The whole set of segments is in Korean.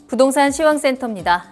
부동산 시황센터입니다.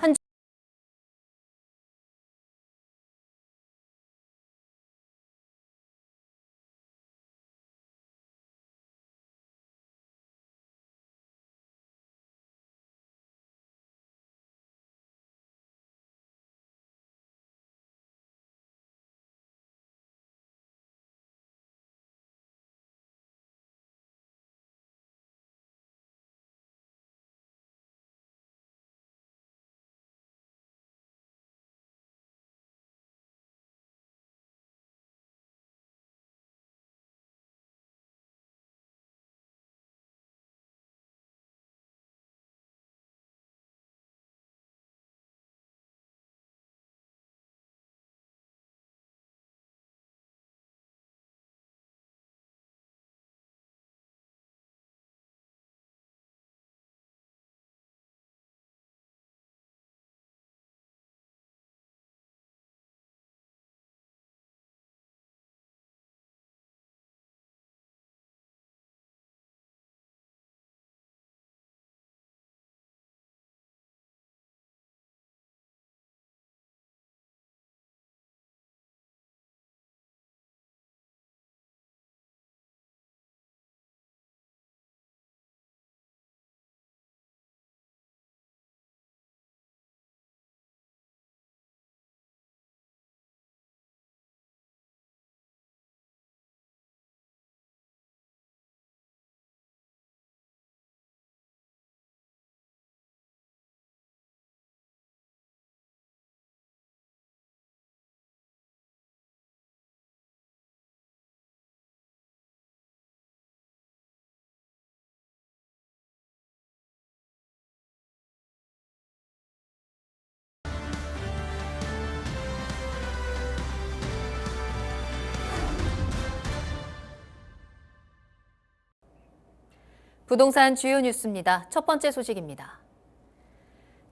부동산 주요 뉴스입니다. 첫 번째 소식입니다.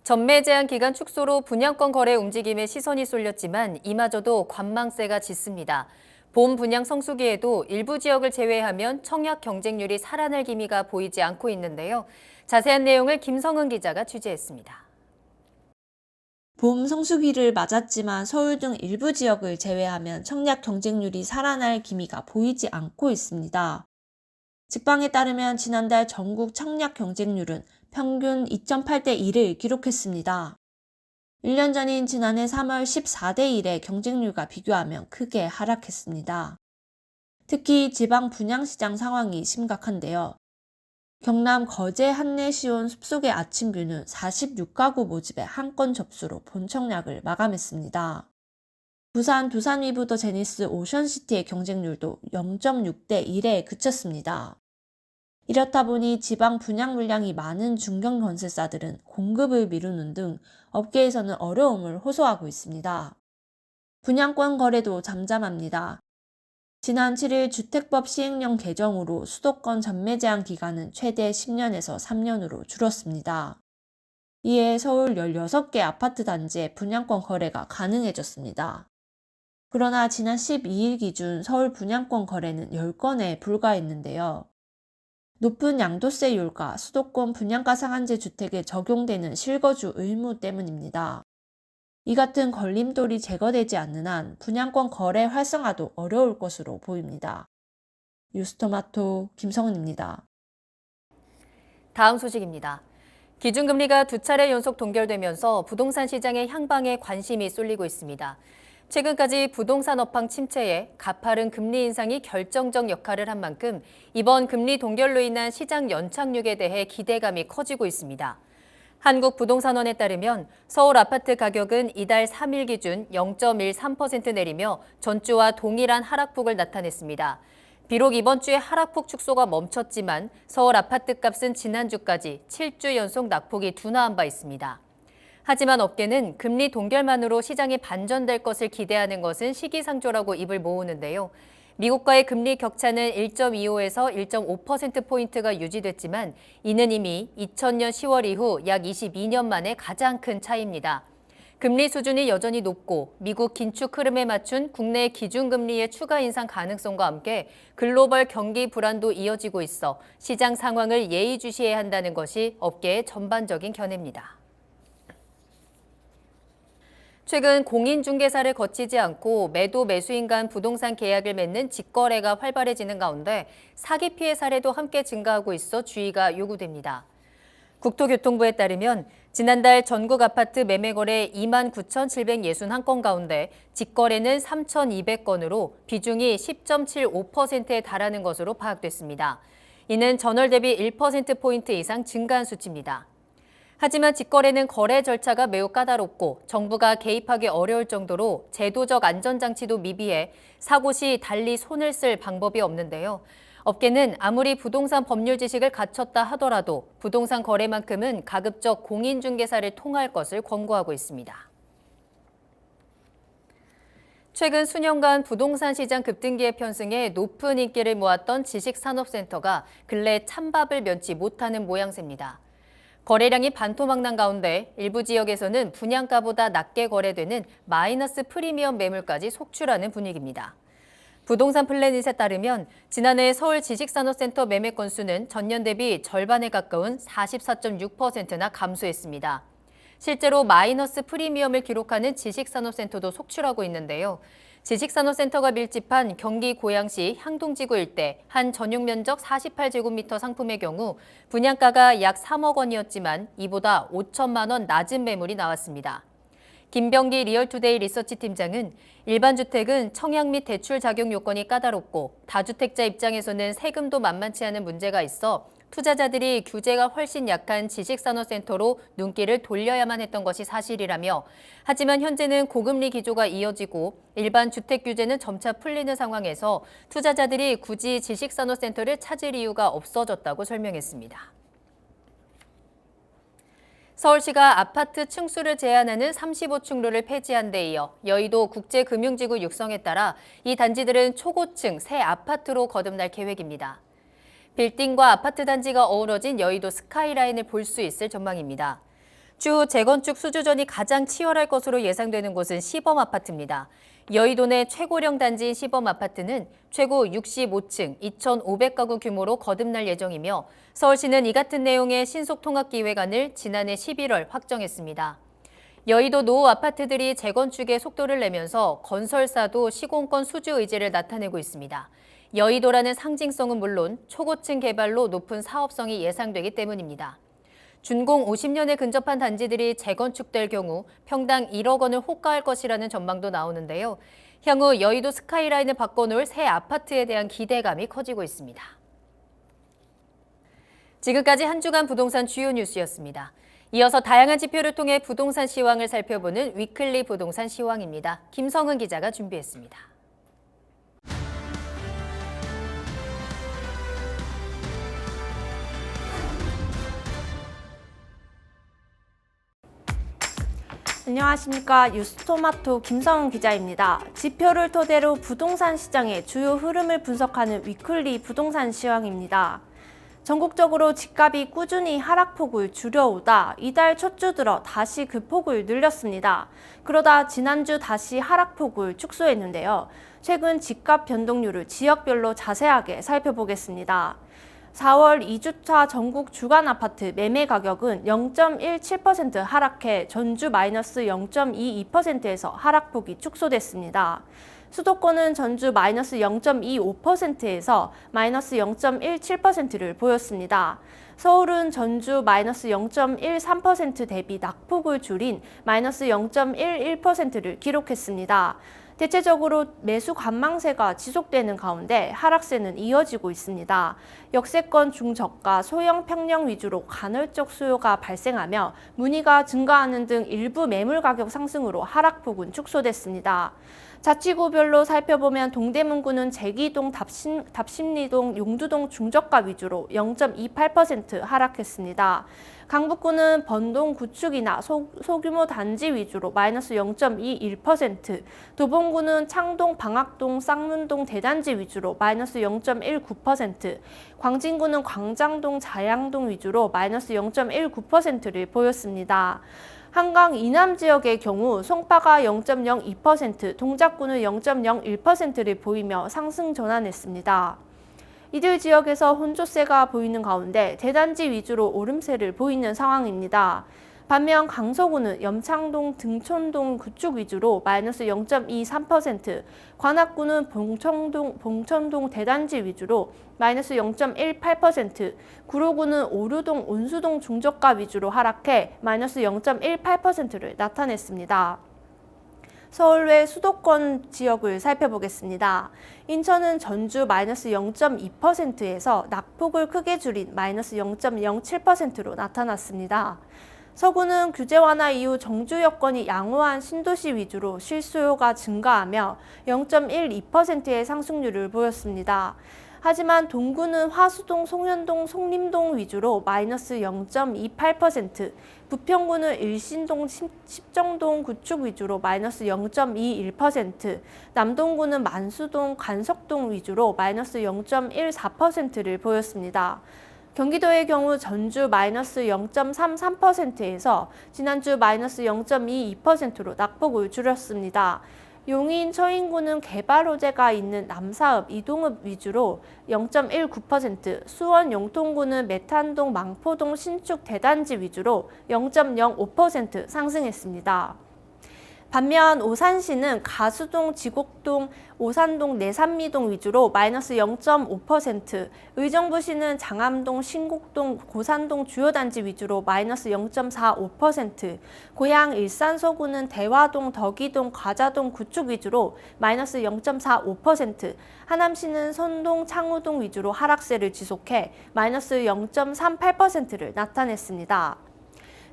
전매 제한 기간 축소로 분양권 거래 움직임에 시선이 쏠렸지만 이마저도 관망세가 짙습니다. 봄 분양 성수기에도 일부 지역을 제외하면 청약 경쟁률이 살아날 기미가 보이지 않고 있는데요. 자세한 내용을 김성은 기자가 취재했습니다. 봄 성수기를 맞았지만 서울 등 일부 지역을 제외하면 청약 경쟁률이 살아날 기미가 보이지 않고 있습니다. 직방에 따르면 지난달 전국 청약 경쟁률은 평균 2.8대 1을 기록했습니다. 1년 전인 지난해 3월 14대 1의 경쟁률과 비교하면 크게 하락했습니다. 특히 지방 분양시장 상황이 심각한데요. 경남 거제 한내시온 숲속의 아침뷰는 46가구 모집의 한 건 접수로 본 청약을 마감했습니다. 부산 두산위브 더 제니스 오션시티의 경쟁률도 0.6대 1에 그쳤습니다. 이렇다 보니 지방 분양 물량이 많은 중견 건설사들은 공급을 미루는 등 업계에서는 어려움을 호소하고 있습니다. 분양권 거래도 잠잠합니다. 지난 7일 주택법 시행령 개정으로 수도권 전매 제한 기간은 최대 10년에서 3년으로 줄었습니다. 이에 서울 16개 아파트 단지의 분양권 거래가 가능해졌습니다. 그러나 지난 12일 기준 서울 분양권 거래는 10건에 불과했는데요. 높은 양도세율과 수도권 분양가 상한제 주택에 적용되는 실거주 의무 때문입니다. 이 같은 걸림돌이 제거되지 않는 한 분양권 거래 활성화도 어려울 것으로 보입니다. 뉴스토마토 김성은입니다. 다음 소식입니다. 기준금리가 두 차례 연속 동결되면서 부동산 시장의 향방에 관심이 쏠리고 있습니다. 최근까지 부동산 업황 침체에 가파른 금리 인상이 결정적 역할을 한 만큼 이번 금리 동결로 인한 시장 연착륙에 대해 기대감이 커지고 있습니다. 한국부동산원에 따르면 서울 아파트 가격은 이달 3일 기준 0.13% 내리며 전주와 동일한 하락폭을 나타냈습니다. 비록 이번 주에 하락폭 축소가 멈췄지만 서울 아파트 값은 지난주까지 7주 연속 낙폭이 둔화한 바 있습니다. 하지만 업계는 금리 동결만으로 시장이 반전될 것을 기대하는 것은 시기상조라고 입을 모으는데요. 미국과의 금리 격차는 1.25에서 1.5%포인트가 유지됐지만 이는 이미 2000년 10월 이후 약 22년 만에 가장 큰 차이입니다. 금리 수준이 여전히 높고 미국 긴축 흐름에 맞춘 국내 기준금리의 추가 인상 가능성과 함께 글로벌 경기 불안도 이어지고 있어 시장 상황을 예의주시해야 한다는 것이 업계의 전반적인 견해입니다. 최근 공인중개사를 거치지 않고 매도 매수인 간 부동산 계약을 맺는 직거래가 활발해지는 가운데 사기 피해 사례도 함께 증가하고 있어 주의가 요구됩니다. 국토교통부에 따르면 지난달 전국 아파트 매매 거래 29,761건 가운데 직거래는 3,200건으로 비중이 10.75%에 달하는 것으로 파악됐습니다. 이는 전월 대비 1%포인트 이상 증가한 수치입니다. 하지만 직거래는 거래 절차가 매우 까다롭고 정부가 개입하기 어려울 정도로 제도적 안전장치도 미비해 사고 시 달리 손을 쓸 방법이 없는데요. 업계는 아무리 부동산 법률 지식을 갖췄다 하더라도 부동산 거래만큼은 가급적 공인중개사를 통할 것을 권고하고 있습니다. 최근 수년간 부동산 시장 급등기에 편승해 높은 인기를 모았던 지식산업센터가 근래 찬밥을 면치 못하는 모양새입니다. 거래량이 반토막난 가운데 일부 지역에서는 분양가보다 낮게 거래되는 마이너스 프리미엄 매물까지 속출하는 분위기입니다. 부동산 플래닛에 따르면 지난해 서울 지식산업센터 매매 건수는 전년 대비 절반에 가까운 44.6%나 감소했습니다. 실제로 마이너스 프리미엄을 기록하는 지식산업센터도 속출하고 있는데요. 지식산업센터가 밀집한 경기 고양시 향동지구 일대 한 전용 면적 48제곱미터 상품의 경우 분양가가 약 3억 원이었지만 이보다 5천만 원 낮은 매물이 나왔습니다. 김병기 리얼투데이 리서치 팀장은 일반 주택은 청약 및 대출 자격 요건이 까다롭고 다주택자 입장에서는 세금도 만만치 않은 문제가 있어 투자자들이 규제가 훨씬 약한 지식산업센터로 눈길을 돌려야만 했던 것이 사실이라며 하지만 현재는 고금리 기조가 이어지고 일반 주택 규제는 점차 풀리는 상황에서 투자자들이 굳이 지식산업센터를 찾을 이유가 없어졌다고 설명했습니다. 서울시가 아파트 층수를 제한하는 35층로를 폐지한 데 이어 여의도 국제금융지구 육성에 따라 이 단지들은 초고층 새 아파트로 거듭날 계획입니다. 빌딩과 아파트 단지가 어우러진 여의도 스카이라인을 볼 수 있을 전망입니다. 추후 재건축 수주전이 가장 치열할 것으로 예상되는 곳은 시범아파트입니다. 여의도 내 최고령 단지인 시범아파트는 최고 65층 2,500가구 규모로 거듭날 예정이며 서울시는 이 같은 내용의 신속통합기획안을 지난해 11월 확정했습니다. 여의도 노후 아파트들이 재건축에 속도를 내면서 건설사도 시공권 수주 의지를 나타내고 있습니다. 여의도라는 상징성은 물론 초고층 개발로 높은 사업성이 예상되기 때문입니다. 준공 50년에 근접한 단지들이 재건축될 경우 평당 1억 원을 호가할 것이라는 전망도 나오는데요. 향후 여의도 스카이라인을 바꿔놓을 새 아파트에 대한 기대감이 커지고 있습니다. 지금까지 한 주간 부동산 주요 뉴스였습니다. 이어서 다양한 지표를 통해 부동산 시황을 살펴보는 위클리 부동산 시황입니다. 김성은 기자가 준비했습니다. 안녕하십니까. 뉴스토마토 김성은 기자입니다. 지표를 토대로 부동산 시장의 주요 흐름을 분석하는 위클리 부동산 시황입니다. 전국적으로 집값이 꾸준히 하락폭을 줄여오다 이달 첫 주 들어 다시 그 폭을 늘렸습니다. 그러다 지난주 다시 하락폭을 축소했는데요. 최근 집값 변동률을 지역별로 자세하게 살펴보겠습니다. 4월 2주차 전국 주간 아파트 매매 가격은 0.17% 하락해 전주 마이너스 0.22%에서 하락폭이 축소됐습니다. 수도권은 전주 마이너스 0.25%에서 마이너스 0.17%를 보였습니다. 서울은 전주 마이너스 0.13% 대비 낙폭을 줄인 마이너스 0.11%를 기록했습니다. 대체적으로 매수 관망세가 지속되는 가운데 하락세는 이어지고 있습니다. 역세권 중저가 소형 평형 위주로 간헐적 수요가 발생하며 문의가 증가하는 등 일부 매물 가격 상승으로 하락폭은 축소됐습니다. 자치구별로 살펴보면 동대문구는 제기동, 답심리동, 용두동 중저가 위주로 0.28% 하락했습니다. 강북구는 번동 구축이나 소규모 단지 위주로 마이너스 0.21%, 도봉구는 창동, 방학동, 쌍문동 대단지 위주로 마이너스 0.19%, 광진구는 광장동, 자양동 위주로 마이너스 0.19%를 보였습니다. 한강 이남 지역의 경우 송파가 0.02%, 동작구는 0.01%를 보이며 상승 전환했습니다. 이들 지역에서 혼조세가 보이는 가운데 대단지 위주로 오름세를 보이는 상황입니다. 반면 강서구는 염창동, 등촌동 그쪽 위주로 마이너스 0.23%, 관악구는 봉천동 대단지 위주로 마이너스 0.18%, 구로구는 오류동, 온수동 중저가 위주로 하락해 마이너스 0.18%를 나타냈습니다. 서울 외 수도권 지역을 살펴보겠습니다. 인천은 전주 마이너스 0.2%에서 낙폭을 크게 줄인 마이너스 0.07%로 나타났습니다. 서구는 규제 완화 이후 정주 여건이 양호한 신도시 위주로 실수요가 증가하며 0.12%의 상승률을 보였습니다. 하지만 동구는 화수동, 송현동, 송림동 위주로 마이너스 0.28%, 부평구는 일신동, 십정동, 구축 위주로 마이너스 0.21%, 남동구는 만수동, 간석동 위주로 마이너스 0.14%를 보였습니다. 경기도의 경우 전주 마이너스 0.33%에서 지난주 마이너스 0.22%로 낙폭을 줄였습니다. 용인, 처인구는 개발 호재가 있는 남사읍, 이동읍 위주로 0.19%, 수원, 용통구는 메탄동, 망포동, 신축 대단지 위주로 0.05% 상승했습니다. 반면 오산시는 가수동, 지곡동, 오산동, 내산미동 위주로 마이너스 0.5%, 의정부시는 장암동, 신곡동, 고산동 주요 단지 위주로 마이너스 0.45%, 고양 일산 서구는 대화동, 덕이동, 과자동, 구축 위주로 마이너스 0.45%, 하남시는 선동, 창우동 위주로 하락세를 지속해 마이너스 0.38%를 나타냈습니다.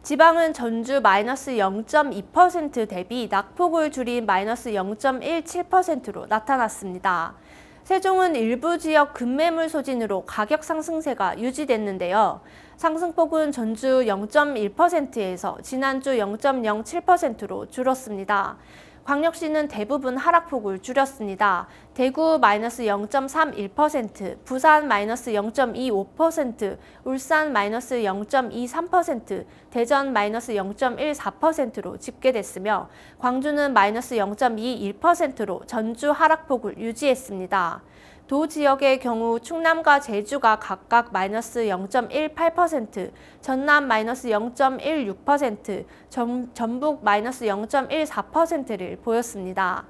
지방은 전주 마이너스 0.2% 대비 낙폭을 줄인 마이너스 0.17%로 나타났습니다. 세종은 일부 지역 급매물 소진으로 가격 상승세가 유지됐는데요. 상승폭은 전주 0.1%에서 지난주 0.07%로 줄었습니다. 광역시는 대부분 하락폭을 줄였습니다. 대구 마이너스 0.31%, 부산 마이너스 0.25%, 울산 마이너스 0.23%, 대전 마이너스 0.14%로 집계됐으며 광주는 마이너스 0.21%로 전주 하락폭을 유지했습니다. 도 지역의 경우 충남과 제주가 각각 마이너스 0.18%, 전남 마이너스 0.16%, 전북 마이너스 0.14%를 보였습니다.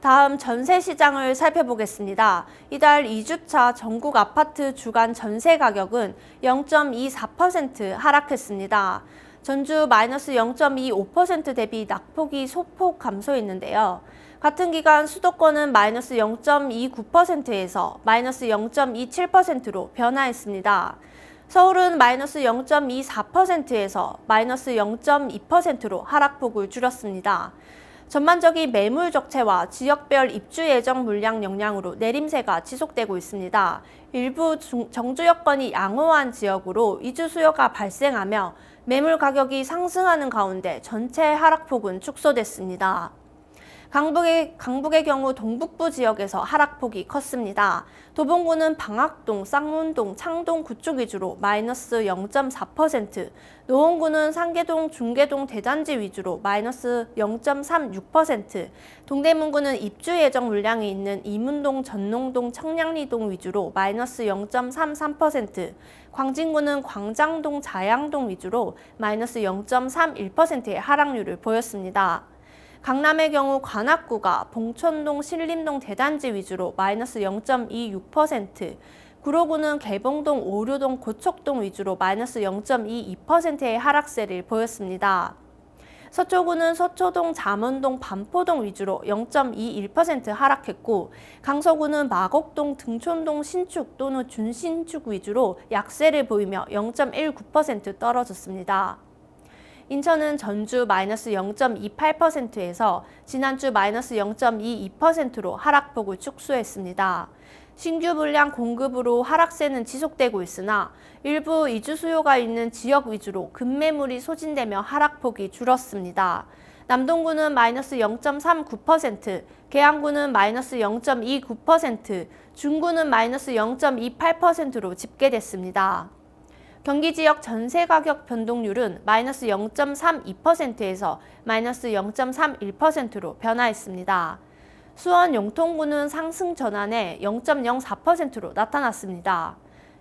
다음 전세 시장을 살펴보겠습니다. 이달 2주차 전국 아파트 주간 전세 가격은 0.24% 하락했습니다. 전주 마이너스 0.25% 대비 낙폭이 소폭 감소했는데요. 같은 기간 수도권은 마이너스 0.29%에서 마이너스 0.27%로 변화했습니다. 서울은 마이너스 0.24%에서 마이너스 0.2%로 하락폭을 줄였습니다. 전반적인 매물 적체와 지역별 입주 예정 물량 영향으로 내림세가 지속되고 있습니다. 일부 정주 여건이 양호한 지역으로 이주 수요가 발생하며 매물 가격이 상승하는 가운데 전체 하락폭은 축소됐습니다. 강북의 경우 동북부 지역에서 하락폭이 컸습니다. 도봉구는 방학동, 쌍문동, 창동, 구축 위주로 마이너스 0.4%, 노원구는 상계동, 중계동, 대단지 위주로 마이너스 0.36%, 동대문구는 입주 예정 물량이 있는 이문동, 전농동, 청량리동 위주로 마이너스 0.33%, 광진구는 광장동, 자양동 위주로 마이너스 0.31%의 하락률을 보였습니다. 강남의 경우 관악구가 봉천동, 신림동 대단지 위주로 마이너스 0.26%, 구로구는 개봉동, 오류동, 고척동 위주로 마이너스 0.22%의 하락세를 보였습니다. 서초구는 서초동, 잠원동, 반포동 위주로 0.21% 하락했고 강서구는 마곡동, 등촌동, 신축 또는 준신축 위주로 약세를 보이며 0.19% 떨어졌습니다. 인천은 전주 마이너스 0.28%에서 지난주 마이너스 0.22%로 하락폭을 축소했습니다. 신규 물량 공급으로 하락세는 지속되고 있으나 일부 이주 수요가 있는 지역 위주로 급매물이 소진되며 하락폭이 줄었습니다. 남동구는 마이너스 0.39%, 계양구는 마이너스 0.29%, 중구는 마이너스 0.28%로 집계됐습니다. 경기 지역 전세 가격 변동률은 마이너스 0.32%에서 마이너스 0.31%로 변화했습니다. 수원 영통구는 상승 전환에 0.04%로 나타났습니다.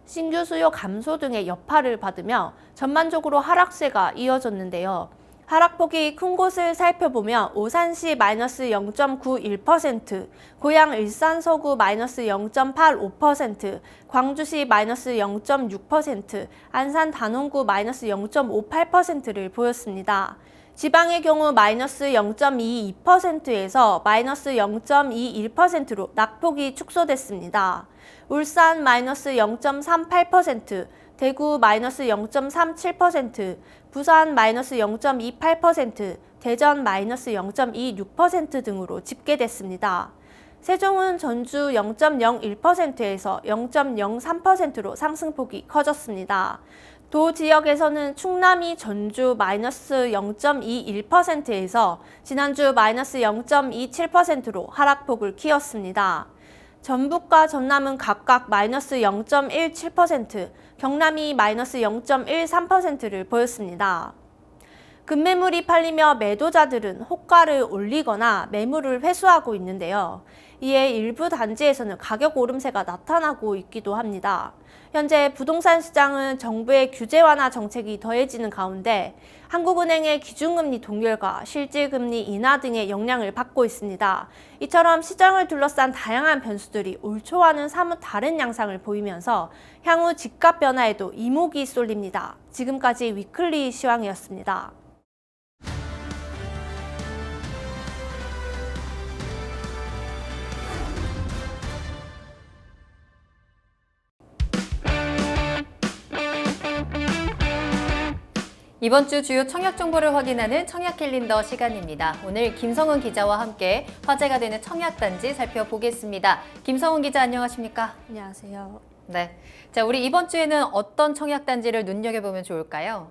신규 수요 감소 등의 여파를 받으며 전반적으로 하락세가 이어졌는데요. 하락폭이 큰 곳을 살펴보면 오산시 마이너스 0.91%, 고양 일산 서구 마이너스 0.85%, 광주시 마이너스 0.6%, 안산 단원구 마이너스 0.58%를 보였습니다. 지방의 경우 마이너스 0.22%에서 마이너스 0.21%로 낙폭이 축소됐습니다. 울산 마이너스 0.38%, 대구 마이너스 0.37%, 부산 마이너스 0.28%, 대전 마이너스 0.26% 등으로 집계됐습니다. 세종은 전주 0.01%에서 0.03%로 상승폭이 커졌습니다. 도 지역에서는 충남이 전주 마이너스 0.21%에서 지난주 마이너스 0.27%로 하락폭을 키웠습니다. 전북과 전남은 각각 마이너스 0.17%, 경남이 마이너스 0.13%를 보였습니다. 급매물이 팔리며 매도자들은 호가를 올리거나 매물을 회수하고 있는데요. 이에 일부 단지에서는 가격 오름세가 나타나고 있기도 합니다. 현재 부동산 시장은 정부의 규제 완화 정책이 더해지는 가운데 한국은행의 기준금리 동결과 실질금리 인하 등의 영향을 받고 있습니다. 이처럼 시장을 둘러싼 다양한 변수들이 올 초와는 사뭇 다른 양상을 보이면서 향후 집값 변화에도 이목이 쏠립니다. 지금까지 위클리 시황이었습니다. 이번 주 주요 청약 정보를 확인하는 청약 캘린더 시간입니다. 오늘 김성은 기자와 함께 화제가 되는 청약 단지 살펴보겠습니다. 김성은 기자 안녕하십니까? 안녕하세요. 네. 자, 우리 이번 주에는 어떤 청약 단지를 눈여겨보면 좋을까요?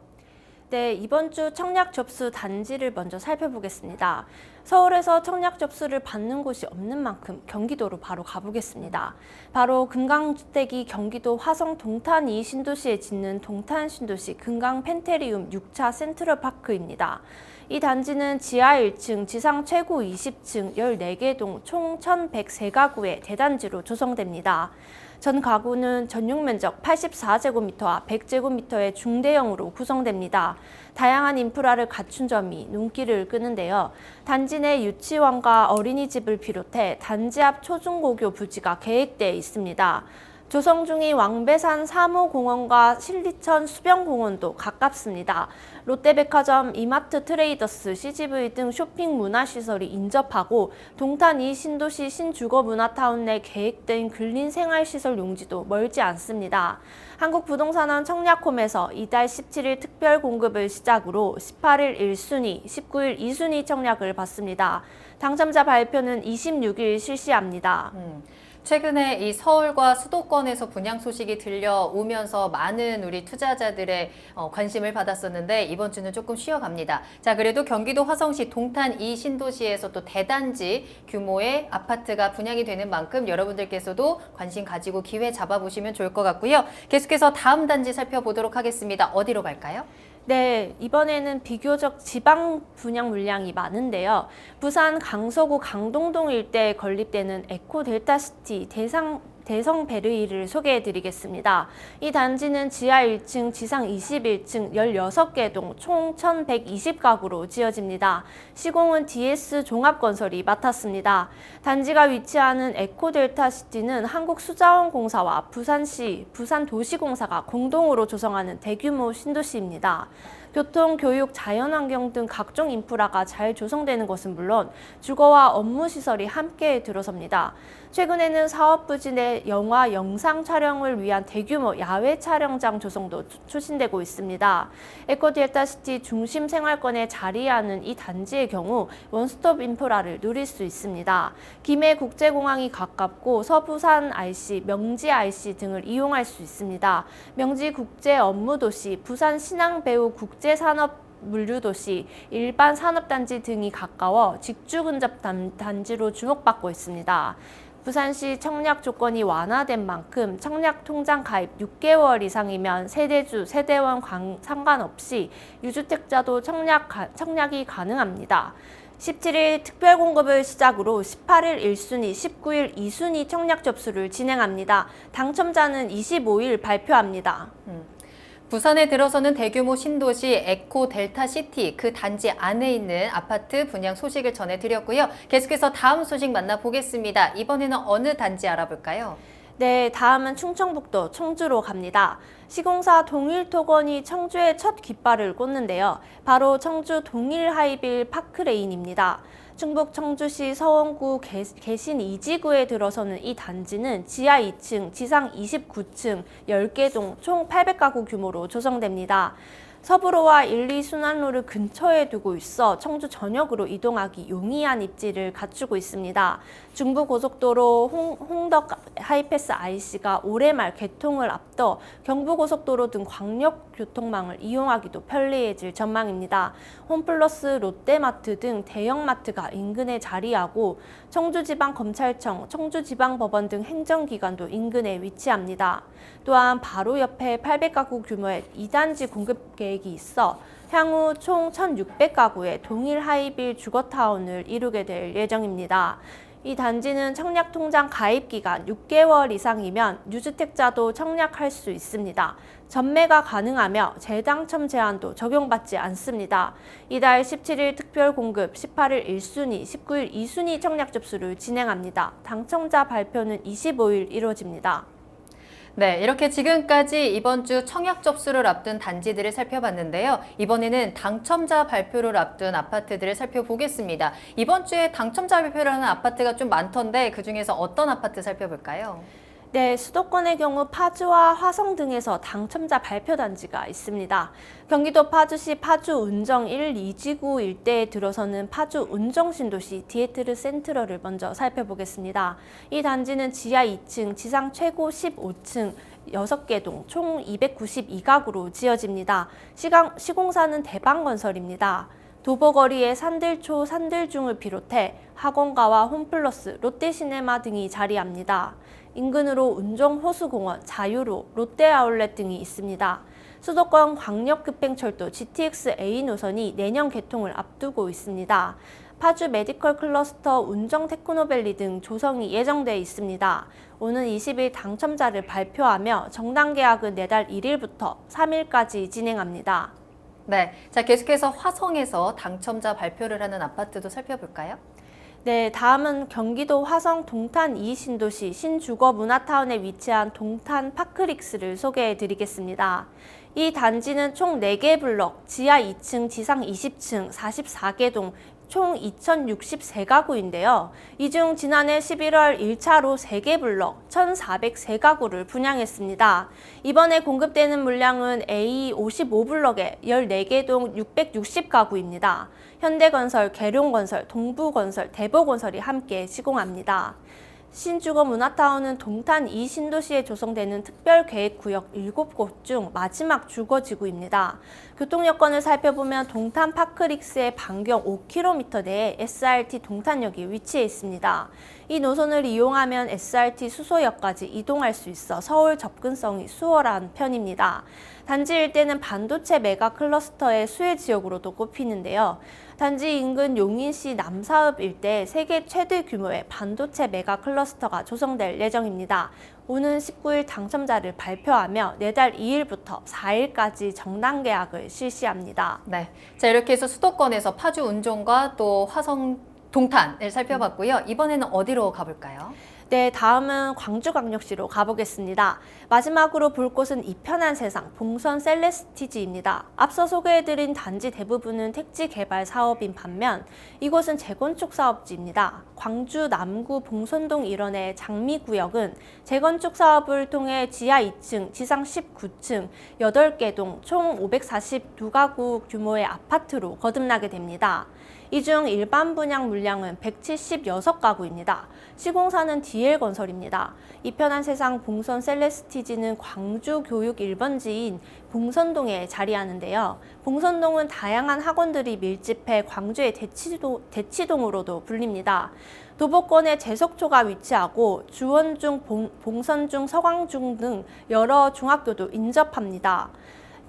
네, 이번 주 청약 접수 단지를 먼저 살펴보겠습니다. 서울에서 청약 접수를 받는 곳이 없는 만큼 경기도로 바로 가보겠습니다. 바로 금강주택이 경기도 화성 동탄 2 신도시에 짓는 동탄 신도시 금강 펜테리움 6차 센트럴파크입니다. 이 단지는 지하 1층, 지상 최고 20층, 14개 동 총 1,103가구의 대단지로 조성됩니다. 전 가구는 전용 면적 84제곱미터와 100제곱미터의 중대형으로 구성됩니다. 다양한 인프라를 갖춘 점이 눈길을 끄는데요. 단지 내 유치원과 어린이집을 비롯해 단지 앞 초중고교 부지가 계획돼 있습니다. 조성 중인 왕배산 3호 공원과 신리천 수변공원도 가깝습니다. 롯데백화점, 이마트 트레이더스, CGV 등 쇼핑 문화시설이 인접하고 동탄 2 신도시 신주거문화타운 내 계획된 근린생활시설 용지도 멀지 않습니다. 한국부동산원 청약홈에서 이달 17일 특별 공급을 시작으로 18일 1순위, 19일 2순위 청약을 받습니다. 당첨자 발표는 26일 실시합니다. 최근에 이 서울과 수도권에서 분양 소식이 들려오면서 많은 우리 투자자들의 관심을 받았었는데 이번 주는 조금 쉬어갑니다. 자, 그래도 경기도 화성시 동탄 2 신도시에서 또 대단지 규모의 아파트가 분양이 되는 만큼 여러분들께서도 관심 가지고 기회 잡아보시면 좋을 것 같고요. 계속해서 다음 단지 살펴보도록 하겠습니다. 어디로 갈까요? 네, 이번에는 비교적 지방 분양 물량이 많은데요. 부산 강서구 강동동 일대에 건립되는 에코델타시티 대성 베르이를 소개해드리겠습니다. 이 단지는 지하 1층, 지상 21층, 16개 동 총 1,120가구로 지어집니다. 시공은 DS 종합건설이 맡았습니다. 단지가 위치하는 에코델타시티는 한국수자원공사와 부산시, 부산도시공사가 공동으로 조성하는 대규모 신도시입니다. 교통, 교육, 자연환경 등 각종 인프라가 잘 조성되는 것은 물론 주거와 업무 시설이 함께 들어섭니다. 최근에는 사업 부지 내 영화, 영상 촬영을 위한 대규모 야외 촬영장 조성도 추진되고 있습니다. 에코델타시티 중심 생활권에 자리하는 이 단지의 경우 원스톱 인프라를 누릴 수 있습니다. 김해 국제공항이 가깝고 서부산 IC, 명지 IC 등을 이용할 수 있습니다. 명지 국제 업무도시, 부산 신항배우 국제산업 물류도시, 일반 산업단지 등이 가까워 직주 근접 단지로 주목받고 있습니다. 부산시 청약 조건이 완화된 만큼 청약 통장 가입 6개월 이상이면 세대주, 세대원 상관없이 유주택자도 청약이 가능합니다. 17일 특별공급을 시작으로 18일 1순위, 19일 2순위 청약 접수를 진행합니다. 당첨자는 25일 발표합니다. 부산에 들어서는 대규모 신도시 에코 델타시티 그 단지 안에 있는 아파트 분양 소식을 전해드렸고요. 계속해서 다음 소식 만나보겠습니다. 이번에는 어느 단지 알아볼까요? 네, 다음은 충청북도 청주로 갑니다. 시공사 동일토건이 청주에 첫 깃발을 꽂는데요. 바로 청주 동일하이빌 파크레인입니다. 충북 청주시 서원구 개신 2지구에 들어서는 이 단지는 지하 2층, 지상 29층, 10개 동 총 800가구 규모로 조성됩니다. 서부로와 1, 2순환로를 근처에 두고 있어 청주 전역으로 이동하기 용이한 입지를 갖추고 있습니다. 중부고속도로 홍덕 하이패스 IC가 올해 말 개통을 앞둬 경부고속도로 등 광역교통망을 이용하기도 편리해질 전망입니다. 홈플러스, 롯데마트 등 대형마트가 인근에 자리하고 청주지방검찰청, 청주지방법원 등 행정기관도 인근에 위치합니다. 또한 바로 옆에 800가구 규모의 2단지 공급 계획이 있어 향후 총 1,600가구의 동일 하이빌 주거타운을 이루게 될 예정입니다. 이 단지는 청약통장 가입기간 6개월 이상이면 유주택자도 청약할 수 있습니다. 전매가 가능하며 재당첨 제한도 적용받지 않습니다. 이달 17일 특별공급, 18일 1순위, 19일 2순위 청약 접수를 진행합니다. 당첨자 발표는 25일 이루어집니다. 네, 이렇게 지금까지 이번 주 청약 접수를 앞둔 단지들을 살펴봤는데요. 이번에는 당첨자 발표를 앞둔 아파트들을 살펴보겠습니다. 이번 주에 당첨자 발표를 하는 아파트가 좀 많던데 그중에서 어떤 아파트 살펴볼까요? 네, 수도권의 경우 파주와 화성 등에서 당첨자 발표 단지가 있습니다. 경기도 파주시 파주 운정 1, 2지구 일대에 들어서는 파주 운정 신도시 디에트르 센트럴을 먼저 살펴보겠습니다. 이 단지는 지하 2층, 지상 최고 15층, 6개 동, 총 292가구로 지어집니다. 시공사는 대방건설입니다. 도보거리에 산들초, 산들중을 비롯해 학원가와 홈플러스, 롯데시네마 등이 자리합니다. 인근으로 운정호수공원, 자유로, 롯데아울렛 등이 있습니다. 수도권 광역급행철도 GTX-A 노선이 내년 개통을 앞두고 있습니다. 파주 메디컬 클러스터, 운정 테크노밸리 등 조성이 예정돼 있습니다. 오는 20일 당첨자를 발표하며 정당 계약은 내달 1일부터 3일까지 진행합니다. 네, 자 계속해서 화성에서 당첨자 발표를 하는 아파트도 살펴볼까요? 네, 다음은 경기도 화성 동탄 2신도시 신주거문화타운에 위치한 동탄 파크릭스를 소개해 드리겠습니다. 이 단지는 총 4개 블록, 지하 2층, 지상 20층, 44개 동, 총 2,063가구인데요. 이 중 지난해 11월 1차로 3개 블록 1,403가구를 분양했습니다. 이번에 공급되는 물량은 A 55블럭에 14개 동 660가구입니다. 현대건설, 계룡건설, 동부건설, 대보건설이 함께 시공합니다. 신주거문화타운은 동탄 2신도시에 조성되는 특별계획구역 7곳 중 마지막 주거지구입니다. 교통여건을 살펴보면 동탄 파크릭스의 반경 5km 내에 SRT 동탄역이 위치해 있습니다. 이 노선을 이용하면 SRT 수소역까지 이동할 수 있어 서울 접근성이 수월한 편입니다. 단지 일대는 반도체 메가 클러스터의 수혜 지역으로도 꼽히는데요. 단지 인근 용인시 남사읍 일대 세계 최대 규모의 반도체 메가 클러스터가 조성될 예정입니다. 오는 19일 당첨자를 발표하며 내달 2일부터 4일까지 정당 계약을 실시합니다. 네, 자 이렇게 해서 수도권에서 파주 운정과 또 화성 동탄을 살펴봤고요. 이번에는 어디로 가볼까요? 네, 다음은 광주광역시로 가보겠습니다. 마지막으로 볼 곳은 이편한 세상, 봉선 셀레스티지입니다. 앞서 소개해드린 단지 대부분은 택지 개발 사업인 반면 이곳은 재건축 사업지입니다. 광주 남구 봉선동 일원의 장미구역은 재건축 사업을 통해 지하 2층, 지상 19층, 8개 동, 총 542가구 규모의 아파트로 거듭나게 됩니다. 이 중 일반 분양 물량은 176가구입니다. 시공사는 DL건설입니다. 이편한 세상 봉선 셀레스티지는 광주 교육 1번지인 봉선동에 자리하는데요. 봉선동은 다양한 학원들이 밀집해 광주의 대치동으로도 불립니다. 도보권에 제석초가 위치하고 주원중, 봉선중, 서광중 등 여러 중학교도 인접합니다.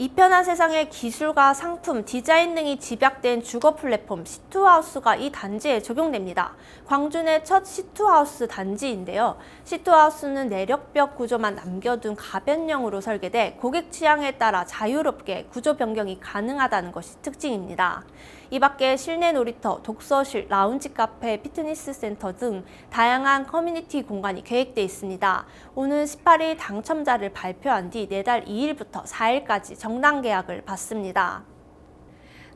이편한 세상의 기술과 상품, 디자인 등이 집약된 주거 플랫폼 시투하우스가 이 단지에 적용됩니다. 광주 내 첫 시투하우스 단지인데요. 시투하우스는 내력벽 구조만 남겨둔 가변형으로 설계돼 고객 취향에 따라 자유롭게 구조 변경이 가능하다는 것이 특징입니다. 이 밖에 실내 놀이터, 독서실, 라운지 카페, 피트니스 센터 등 다양한 커뮤니티 공간이 계획돼 있습니다. 오는 18일 당첨자를 발표한 뒤 내달 2일부터 4일까지 정당 계약을 받습니다.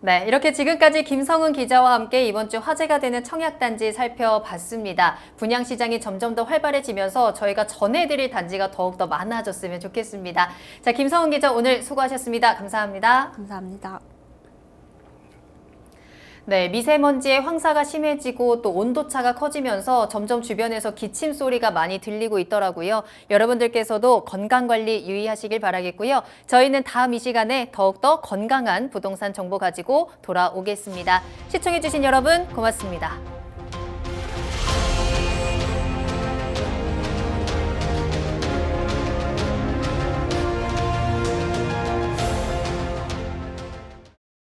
네, 이렇게 지금까지 김성은 기자와 함께 이번 주 화제가 되는 청약단지 살펴봤습니다. 분양시장이 점점 더 활발해지면서 저희가 전해드릴 단지가 더욱더 많아졌으면 좋겠습니다. 자, 김성은 기자 오늘 수고하셨습니다. 감사합니다. 감사합니다. 네, 미세먼지의 황사가 심해지고 또 온도차가 커지면서 점점 주변에서 기침 소리가 많이 들리고 있더라고요. 여러분들께서도 건강관리 유의하시길 바라겠고요. 저희는 다음 이 시간에 더욱더 건강한 부동산 정보 가지고 돌아오겠습니다. 시청해주신 여러분 고맙습니다.